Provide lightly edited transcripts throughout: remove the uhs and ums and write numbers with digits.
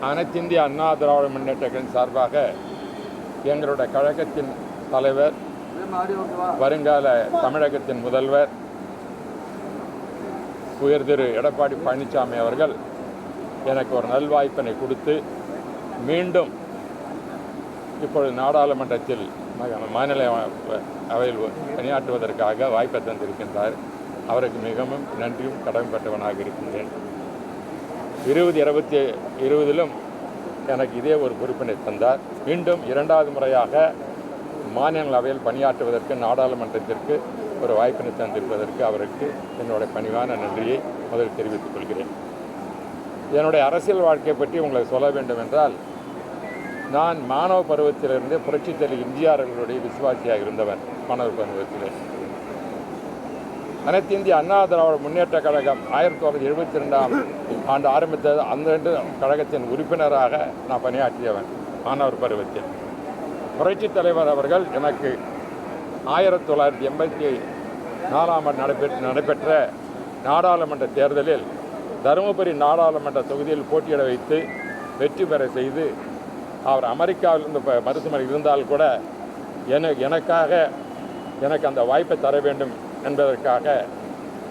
அனைத்திந்திய அண்ணா திராவிட முன்னேற்ற கழகத்தின் சார்பாக எங்களுடைய கழகத்தின் தலைவர், வருங்கால தமிழகத்தின் முதல்வர் உயர் திரு எடப்பாடி பழனிசாமி அவர்கள் எனக்கு ஒரு நல்வாய்ப்பினை கொடுத்து மீண்டும் இப்பொழுது நாடாளுமன்றத்தில் மாநில அவையில் பணியாற்றுவதற்காக வாய்ப்பை தந்திருக்கின்றார். அவருக்கு மிகவும் நன்றியும் கடமைப்பட்டவனாக இருக்கின்றேன். 2020 எனக்கு இதே ஒரு பொறுப்பினை தந்தார். மீண்டும் 2வது முறையாக மாநிலங்களவையில் பணியாற்றுவதற்கு நாடாளுமன்றத்திற்கு ஒரு வாய்ப்பினை தந்திருப்பதற்கு அவருக்கு என்னுடைய பணிவான நன்றியை முதலில் தெரிவித்துக் கொள்கிறேன். என்னுடைய அரசியல் வாழ்க்கை பற்றி உங்களுக்கு சொல்ல வேண்டும் என்றால், நான் மாணவ பருவத்திலிருந்து புரட்சித் தலைவர் எம்ஜிஆர் அவர்களுடைய விசுவாசியாக இருந்தவன். மாணவ பருவத்தில் அனைத்து இந்திய அண்ணா திராவிட முன்னேற்ற கழகம் 1972ஆம் ஆண்டு ஆரம்பித்தது. அந்த கழகத்தின் உறுப்பினராக நான் பணியாற்றியவன். மாணவர் பருவத்தில் புரட்சித் தலைவர் அவர்கள் எனக்கு 1984ஆம் ஆண்டு நடைபெற்ற நாடாளுமன்ற தேர்தலில் தருமபுரி நாடாளுமன்ற தொகுதியில் போட்டியிட வைத்து வெற்றி பெற செய்து, அவர் அமெரிக்காவிலிருந்து மருத்துவமனை இருந்தால் கூட எனக்கு அந்த வாய்ப்பை தர வேண்டும் என்பதற்காக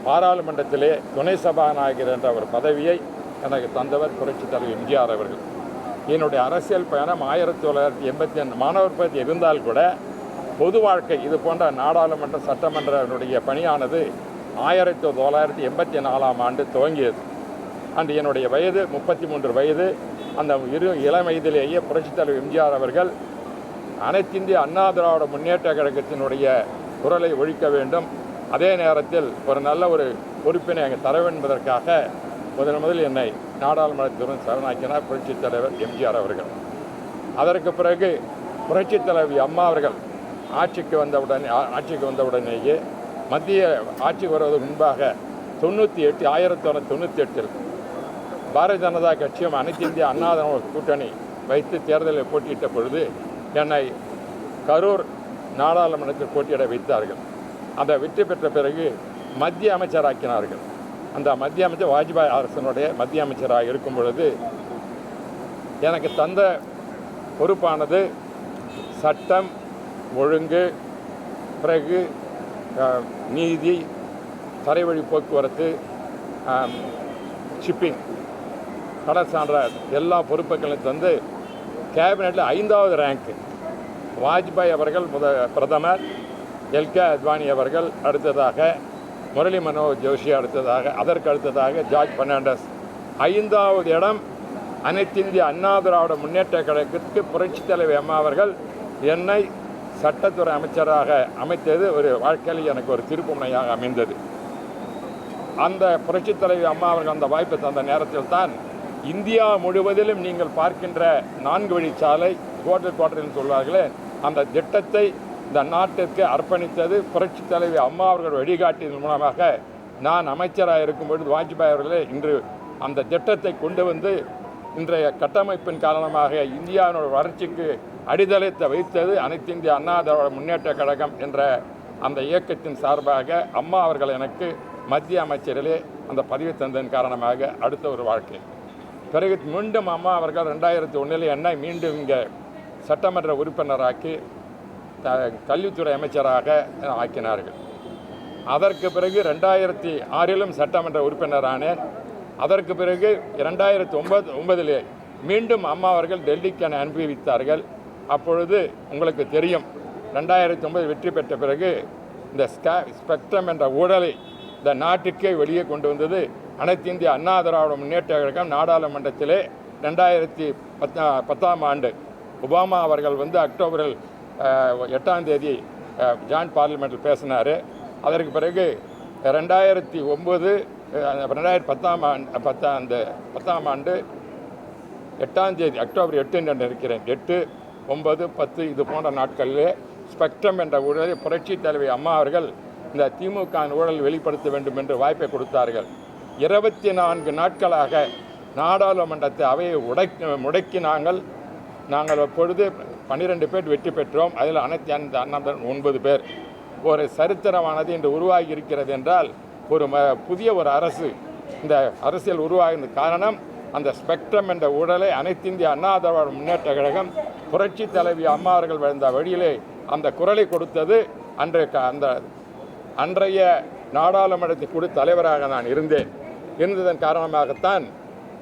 பாராளுமன்றத்திலே துணை சபாநாயகர் என்ற ஒரு பதவியை எனக்கு தந்தவர் புரட்சித் தலைவர் எம்ஜிஆர் அவர்கள். என்னுடைய அரசியல் பயணம் 1985 மாணவர் பகுதி இருந்தால் கூட பொது வாழ்க்கை இது போன்ற நாடாளுமன்ற சட்டமன்றனுடைய பணியானது 1984ஆம் ஆண்டு துவங்கியது. அன்று என்னுடைய வயது 33 வயது. அந்த இளம் வயதிலேயே புரட்சித் தலைவர் எம்ஜிஆர் அவர்கள் அனைத்திந்திய அண்ணா திராவிட முன்னேற்ற கழகத்தினுடைய குரலை ஒழிக்க வேண்டும், அதே நேரத்தில் ஒரு நல்ல ஒரு பொறுப்பினை அங்கே தர வேண்டும் என்பதற்காக முதலில் என்னை நாடாளுமன்றத்துடன் சரணாக்கினார் புரட்சித் தலைவர் எம்ஜிஆர் அவர்கள். அதற்கு பிறகு புரட்சித் தலைவி அம்மா அவர்கள் ஆட்சிக்கு வந்தவுடனேயே மத்திய ஆட்சிக்கு வருவதற்கு முன்பாக 1998 பாரதிய ஜனதா கட்சியும் அனைத்து இந்திய அண்ணா திராவிட கூட்டணி வைத்து தேர்தலில் போட்டியிட்ட பொழுது என்னை கரூர் நாடாளுமன்றத்தில் போட்டியிட வைத்தார்கள். அந்த வெற்றி பெற்ற பிறகு மத்திய அமைச்சராக்கினார்கள். அந்த மத்திய அமைச்சர் வாஜ்பாய் அரசனுடைய மத்திய அமைச்சராக இருக்கும் பொழுது எனக்கு தந்த பொறுப்பானது சட்டம் ஒழுங்கு, பிறகு நீதி, தரைவழி போக்குவரத்து, ஷிப்பிங், கடல் சான்ற எல்லா பொறுப்புகளையும் தந்து கேபினெட்டில் 5வது ரேங்க்கு. வாஜ்பாய் அவர்கள் பிரதமர், எல்கே அத்வானி அவர்கள் அடுத்ததாக, முரளி மனோகர் ஜோஷி அடுத்ததாக, அதற்கு அடுத்ததாக ஜார்ஜ் பெர்னாண்டஸ். 5வது இடம் அனைத்திந்திய அண்ணா திராவிட முன்னேற்ற கழகத்திற்கு புரட்சித் தலைவர் அம்மா அவர்கள் என்னை சட்டத்துறை அமைச்சராக அமைத்தது ஒரு வாழ்க்கையில் எனக்கு ஒரு திருப்புமுனையாக அமைந்தது. அந்த புரட்சித் தலைவர் அம்மா அவர்கள் அந்த வாய்ப்பை தந்த நேரத்தில் தான் இந்தியா முழுவதிலும் நீங்கள் பார்க்கின்ற 4 வழிச்சாலை குவார்டர் சொல்வார்களே, அந்த திட்டத்தை இந்த நாட்டிற்கு அர்ப்பணித்தது புரட்சித் தலைவி அம்மா அவர்கள் வழிகாட்டியதன் மூலமாக. நான் அமைச்சராக இருக்கும்பொழுது வாஜ்பாய் அவர்களே இன்று அந்த திட்டத்தை கொண்டு வந்து இன்றைய கட்டமைப்பின் காரணமாக இந்தியாவினுடைய வளர்ச்சிக்கு அடித்தளத்தை வைத்தது அனைத்து இந்திய அண்ணா திராவிட முன்னேற்ற கழகம் என்ற அந்த இயக்கத்தின் சார்பாக அம்மா அவர்கள் எனக்கு மத்திய அமைச்சரிலே அந்த பதவி தந்ததன் காரணமாக அடுத்த ஒரு வாழ்க்கை. பிறகு மீண்டும் அம்மா அவர்கள் 2001 என்னை மீண்டும் இங்கே சட்டமன்ற உறுப்பினராக்கி கல்வித்துறை அமைச்சராக ஆக்கினார்கள். அதற்கு பிறகு 2006 சட்டமன்ற உறுப்பினரானேன். அதற்கு பிறகு 2009 மீண்டும் அம்மா அவர்கள் டெல்லிக்கு அனுப்பி வைத்தார்கள். அப்பொழுது உங்களுக்கு தெரியும், 2009 வெற்றி பெற்ற பிறகு இந்த ஸ்பெக்ட்ரம் என்ற ஊழலை இந்த நாட்டுக்கே வெளியே கொண்டு வந்தது அனைத்து இந்திய அண்ணா திராவிட முன்னேற்ற கழகம். நாடாளுமன்றத்திலே 2010ஆம் ஆண்டு ஒபாமா அவர்கள் வந்து அக்டோபரில் 8ஆம் தேதி ஜாயின்ட் பார்லிமெண்ட்டில் பேசினார். அதற்கு பிறகு 2010ஆம் ஆண்டு 8ஆம் தேதி அக்டோபர் 8 என்று இருக்கிறேன், 8, 9, 10 இது போன்ற நாட்களிலே ஸ்பெக்ட்ரம் என்ற ஊழலை புரட்சித் தலைவி அம்மா அவர்கள் இந்த திமுக ஊழல் வெளிப்படுத்த வேண்டும் என்று வாய்ப்பை கொடுத்தார்கள். 24 நாட்களாக நாடாளுமன்றத்தை அவையை முடக்கி நாங்கள் அப்பொழுது 12 பேர் வெற்றி பெற்றோம். அதில் அனைத்து அண்ணா 9 பேர். ஒரு சரித்திரமானது இன்று உருவாகி இருக்கிறது என்றால் ஒரு புதிய ஒரு அரசு இந்த அரசியல் உருவாகின காரணம் அந்த ஸ்பெக்ட்ரம் என்ற ஊழலை அனைத்திந்திய அண்ணா திராவிட முன்னேற்ற கழகம் புரட்சி தலைவி அம்மா அவர்கள் வந்த வழியிலே அந்த குரலை கொடுத்தது. அன்றைய நாடாளுமன்றத்தின் குழு தலைவராக நான் இருந்ததன் காரணமாகத்தான்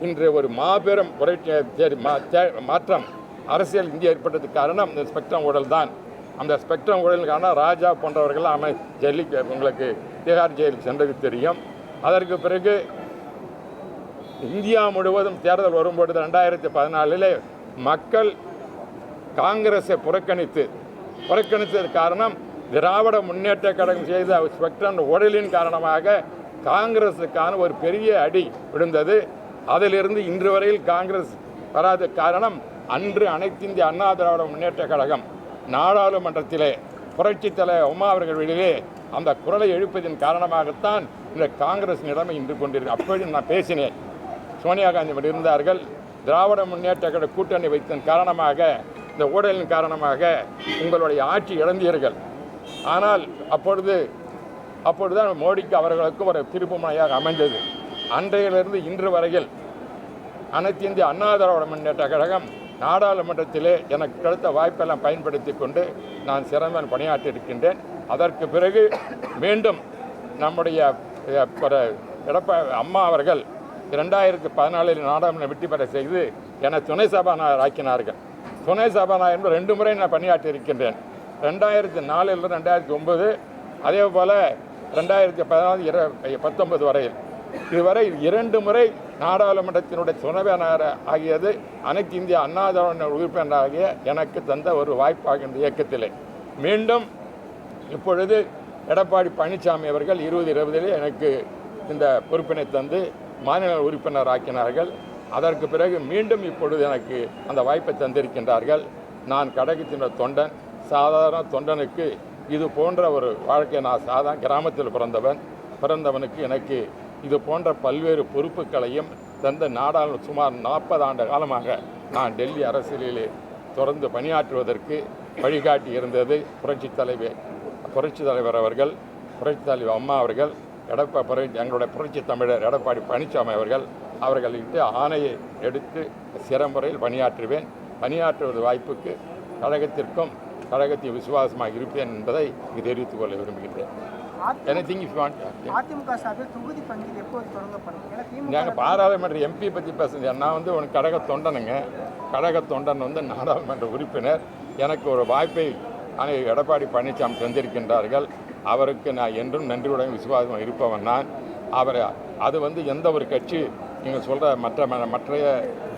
இன்று ஒரு மாபெரும் மாற்றம் அரசியல் இந்தியா ஏற்பட்டதுக்கு காரணம் இந்த ஸ்பெக்ட்ரம் ஊழல் தான். அந்த ஸ்பெக்ட்ரம் ஊழலுக்கு காரணம் ராஜா போன்றவர்கள் உங்களுக்கு திகார் ஜெயிலுக்கு சென்றது தெரியும். அதற்கு பிறகு இந்தியா முழுவதும் தேர்தல் வரும்பொழுது 2014 மக்கள் காங்கிரஸை புறக்கணித்தது காரணம் திராவிட முன்னேற்ற கழகம் செய்த ஸ்பெக்ட்ரம் ஊழலின் காரணமாக காங்கிரஸுக்கான ஒரு பெரிய அடி விழுந்தது. அதிலிருந்து இன்று வரையில் காங்கிரஸ் வராத காரணம் அன்று அனைத்திந்திய அண்ணா திராவிட முன்னேற்ற கழகம் நாடாளுமன்றத்திலே புரட்சி தலைவர் அம்மா அவர்கள் வெளியிலே அந்த குரலை எழுப்பதின் காரணமாகத்தான் இந்த காங்கிரஸ் நிலைமை இன்று கொண்டிருக்கு. அப்பொழுது நான் பேசினேன், சோனியா காந்தி இருந்தார்கள். திராவிட முன்னேற்ற கழக கூட்டணி வைத்ததன் காரணமாக இந்த ஊழலின் காரணமாக உங்களுடைய ஆட்சி இழந்தீர்கள். ஆனால் அப்பொழுதுதான் மோடிக்கு அவர்களுக்கும் ஒரு திருப்புமுனையாக அமைந்தது. அன்றையிலிருந்து இன்று வரையில் அனைத்து இந்திய அண்ணா திராவிட முன்னேற்ற கழகம் நாடாளுமன்றத்திலே எனக்கு கிடைத்த வாய்ப்பெல்லாம் பயன்படுத்தி கொண்டு நான் சிறந்த பணியாற்றியிருக்கின்றேன். அதற்கு பிறகு மீண்டும் நம்முடைய அம்மா அவர்கள் 2014 நாடாளுமன்ற வெற்றி பெற செய்து என்னை துணை சபாநாயகர் ஆக்கினார்கள். துணை சபாநாயகர் 2 முறை நான் பணியாற்றியிருக்கின்றேன். 2004 2009, அதே போல் 2014-19 வரையில் இதுவரை 2 முறை நாடாளுமன்றத்தினுடைய துணைவேந்தர் ஆகியது அனைத்து இந்திய அண்ணா திராவிட உறுப்பினராகிய எனக்கு தந்த ஒரு வாய்ப்பாக இந்த இயக்கத்திலே மீண்டும் இப்பொழுது எடப்பாடி பழனிசாமி அவர்கள் 2020 எனக்கு இந்த பொறுப்பினை தந்து மாநில உறுப்பினர் ஆக்கினார்கள். அதற்கு பிறகு மீண்டும் இப்பொழுது எனக்கு அந்த வாய்ப்பை தந்திருக்கின்றார்கள். நான் கழகத்தின் தொண்டன், சாதாரண தொண்டனுக்கு இது போன்ற ஒரு வாழ்க்கை, நான் சாதாரண கிராமத்தில் பிறந்தவனுக்கு எனக்கு இது போன்ற பல்வேறு பொறுப்புகளையும் தந்த நாடாளுமன்ற சுமார் 40 ஆண்டு காலமாக நான் டெல்லி அரசியலிலே தொடர்ந்து பணியாற்றுவதற்கு வழிகாட்டி இருந்தது புரட்சி தலைவர் அவர்கள், புரட்சி தலைவர் அம்மா அவர்கள், எங்களுடைய புரட்சி தமிழர் எடப்பாடி பழனிசாமி அவர்களிட்டு ஆணையை எடுத்து சிறமுறையில் பணியாற்றுவது வாய்ப்புக்கு கழகத்திற்கும் கழகத்தின் விசுவாசமாக இருப்பேன் என்பதை தெரிவித்துக் கொள்ள விரும்புகின்றேன். அதிமுக சார்பில் தொகுதி பங்கீடு எப்போது தொடங்கப்படும்? நாங்கள் பாராளுமன்ற எம்பி பற்றி பேசுங்க. நான் உனக்கு கழக தொண்டனுங்க. கழக தொண்டன் நாடாளுமன்ற உறுப்பினர். எனக்கு ஒரு வாய்ப்பை எடப்பாடி பழனிசாமி தந்திருக்கின்றார்கள். அவருக்கு நான் என்றும் நன்றியுடன் விசுவாசமாக இருப்பவன் நான். அது எந்த ஒரு கட்சி நீங்கள் சொல்கிற மற்ற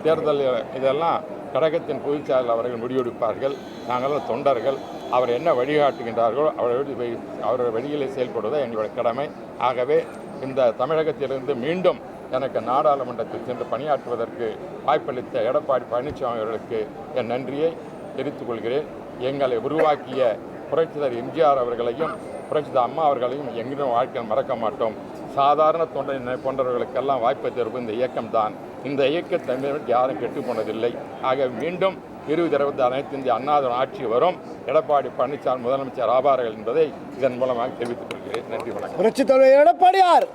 தேர்தல் இதெல்லாம் கழகத்தின் பொதுச் செயலாளர் அவர்கள் முடிவெடுப்பார்கள். நாங்கள் தொண்டர்கள். அவர் என்ன வழிகாட்டுகின்றார்களோ அவருடைய வழியிலே செயல்படுவதே எங்களுடைய கடமை. ஆகவே இந்த தமிழகத்திலிருந்து மீண்டும் எனக்கு நாடாளுமன்றத்தில் சென்று பணியாற்றுவதற்கு வாய்ப்பளித்த எடப்பாடி பழனிசாமி அவர்களுக்கு என் நன்றியை தெரிவித்துக் கொள்கிறேன். எங்களை உருவாக்கிய புரட்சித்தலைவர் எம்ஜிஆர் அவர்களையும் புரட்சித்தலைவர் அம்மா அவர்களையும் எங்களும் வாழ்க்கையில் மறக்க மாட்டோம். சாதாரண தொண்டனை போன்றவர்களுக்கெல்லாம் வாய்ப்பை தருவது இந்த இயக்கம்தான். இந்த இயக்கத்தை யாரும் கெட்டு போனதில்லை. ஆக மீண்டும் 2020 அனைத்து இந்திய அண்ணா ஆட்சி வரும். எடப்பாடி பழனிசாமி முதலமைச்சர் ஆவார்கள் என்பதை இதன் மூலமாக தெரிவித்துக் கொள்கிறேன். நன்றி, வணக்கம். புரட்சித் தலைவர் எடப்பாடியார்.